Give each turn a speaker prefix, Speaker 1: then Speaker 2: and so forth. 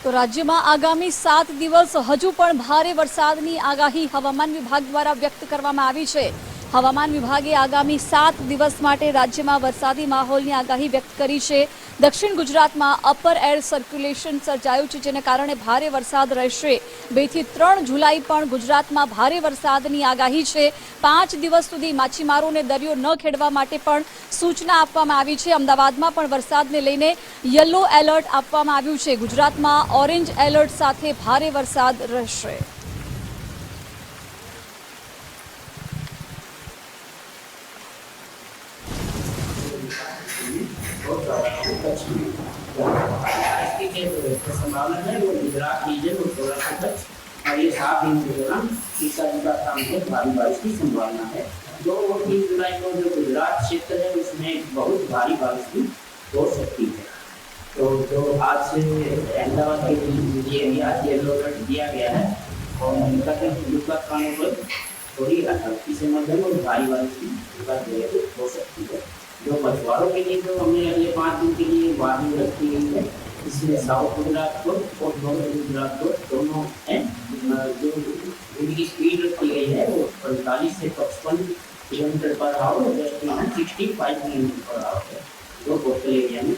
Speaker 1: તો રાજ્યમાં આગામી 7 દિવસ હજુ પણ ભારે વરસાદની આગાહી હવામાન વિભાગ દ્વારા વ્યક્ત કરવામાં આવી છે। હવામાન વિભાગે આગામી 7 દિવસ માટે રાજ્યમાં વરસાદી માહોલની આગાહી વ્યક્ત કરી છે। દક્ષિણ ગુજરાતમાં અપર એર સર્ક્યુલેશન સર્જાયું છે, જેને કારણે ભારે વરસાદ રહેશે। 2 થી 3 જુલાઈ પણ ગુજરાતમાં ભારે વરસાદની આગાહી છે। 5 દિવસ સુધી માછીમારોને દરિયો ન ખેડવા માટે પણ સૂચના આપવામાં આવી છે। અમદાવાદમાં પણ વરસાદને લઈને યલો એલર્ટ આપવામાં આવ્યું છે। ગુજરાતમાં ઓરેન્જ એલર્ટ સાથે ભારે વરસાદ રહેશે।
Speaker 2: संभावना है वो गुजरात रीजन और सौराष्ट्र तक और ये 7 दिन के दौरान टीका काम से भारी बारिश की संभावना है। 2 और 3 जुलाई को जो गुजरात क्षेत्र है उसमें बहुत भारी बारिश भी हो सकती है। तो जो आज से अहमदाबाद के लिए भी आज येलो अलर्ट दिया गया है और गुजरात खानों पर थोड़ी हल्की से मध्यम और भारी बारिश की हो सकती है। जो मछुआरों के लिए तो हमने अगले 5 दिन के लिए वार्निंग रखी गई है। इसमें साउथ गुजरात को और नॉर्थ गुजरात को दोनों है। जो इनकी स्पीड रखी गई है वो 45 से 55 kilometre per hour, 65 kilometre per hour है। जो कोस्टल एरिया में